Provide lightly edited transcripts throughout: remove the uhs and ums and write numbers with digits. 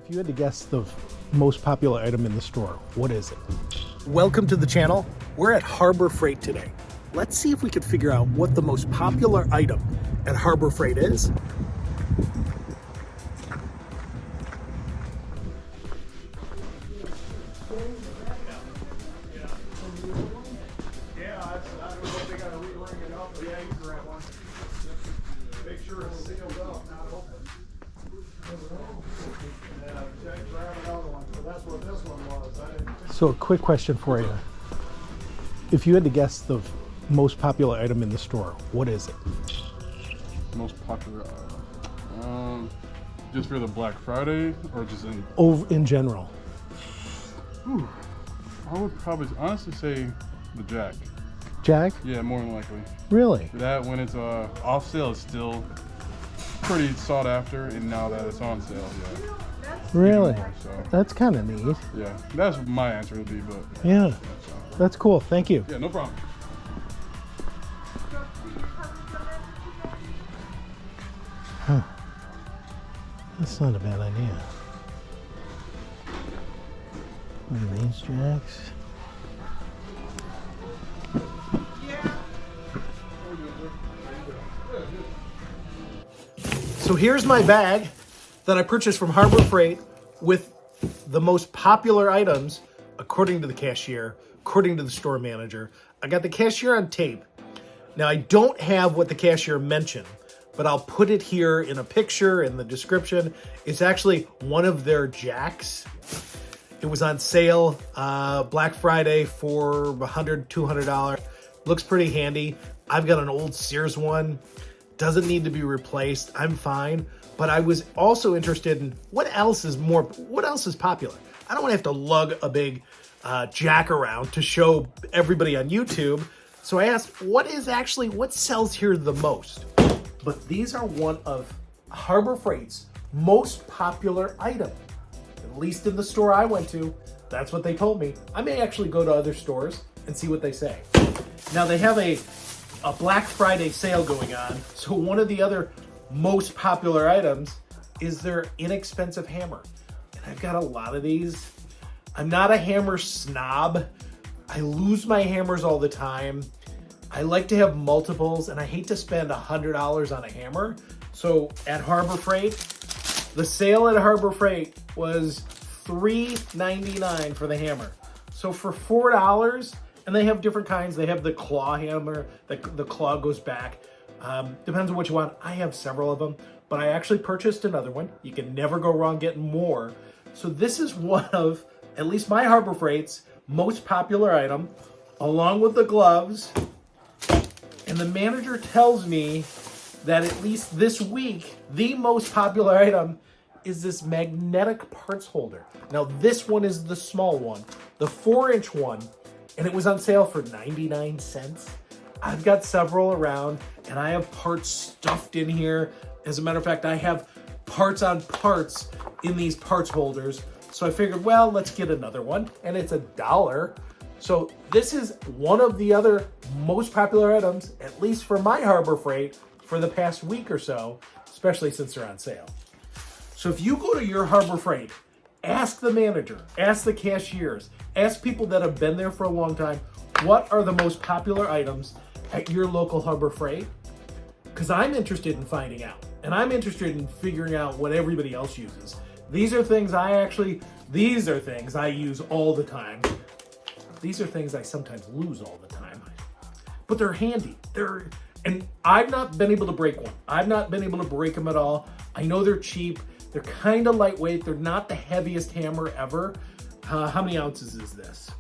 If you had to guess the most popular item in the store, what is it? Welcome to the channel. We're at Harbor Freight today. Let's see if we can figure out what the most popular item at Harbor Freight is. Make sure it's sealed up, not open. Check, grab another one. So that's what this one was. I didn't. So a quick question for you. If you had to guess the most popular item in the store, what is it? Most popular just for the Black Friday or just in? In general. I would probably honestly say the Jack. Jack? Yeah, more than likely. Really? That when it's off sale is still pretty sought after, and now that it's on sale, yeah. Really? More, so. That's kind of neat. Yeah, that's my answer would be, but Yeah. so. That's cool. Thank you. Yeah, no problem. Huh. That's not a bad idea. One of these Jacks. So here's my bag that I purchased from Harbor Freight with the most popular items according to the cashier, according to the store manager. I got the cashier on tape. Now I don't have what the cashier mentioned, but I'll put it here in a picture in the description. It's actually one of their Jacks. It was on sale Black Friday for $100, $200. Looks pretty handy. I've got an old Sears one. Doesn't need to be replaced. I'm fine. But I was also interested in what else is popular. I don't want to have to lug a big Jack around to show everybody on YouTube. So I asked, what sells here the most? But these are one of Harbor Freight's most popular items. At least in the store I went to, that's what they told me. I may actually go to other stores and see what they say. Now they have a Black Friday sale going on. So one of the other most popular items is their inexpensive hammer. And I've got a lot of these. I'm not a hammer snob. I lose my hammers all the time. I like to have multiples and I hate to spend $100 on a hammer. So at Harbor Freight, the sale at Harbor Freight was $3.99 for the hammer. So for $4, and they have different kinds. They have the claw hammer, the claw goes back. Depends on what you want. I have several of them, but I actually purchased another one. You can never go wrong getting more. So this is one of, at least my Harbor Freight's, most popular item, along with the gloves. And the manager tells me that at least this week, the most popular item is this magnetic parts holder. Now this one is the small one, the 4-inch one, and it was on sale for 99 cents. I've got several around and I have parts stuffed in here. As a matter of fact, I have parts on parts in these parts holders. So I figured, well, let's get another one, and it's $1. So this is one of the other most popular items, at least for my Harbor Freight, for the past week or so, especially since they're on sale. So if you go to your Harbor Freight, ask the manager, ask the cashiers, ask people that have been there for a long time, what are the most popular items at your local Harbor Freight? Because I'm interested in finding out, and I'm interested in figuring out what everybody else uses. These are things I use all the time. These are things I sometimes lose all the time, but they're handy. And I've not been able to break one. I've not been able to break them at all. I know they're cheap. They're kind of lightweight. They're not the heaviest hammer ever. How many ounces is this?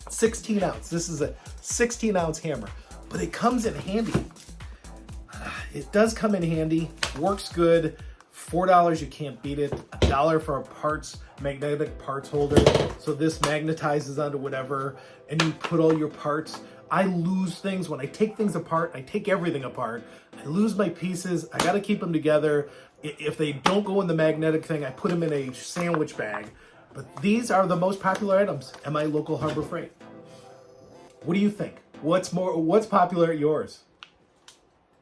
16 ounce. This is a 16 ounce hammer, but it comes in handy. It does come in handy, works good. $4, you can't beat it. $1 for a magnetic parts holder. So this magnetizes onto whatever, and you put all your parts. I lose things when I take things apart. I take everything apart. I lose my pieces. I got to keep them together. If they don't go in the magnetic thing, I put them in a sandwich bag. But these are the most popular items at my local Harbor Freight. What do you think? What's popular at yours?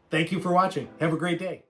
Thank you for watching. Have a great day.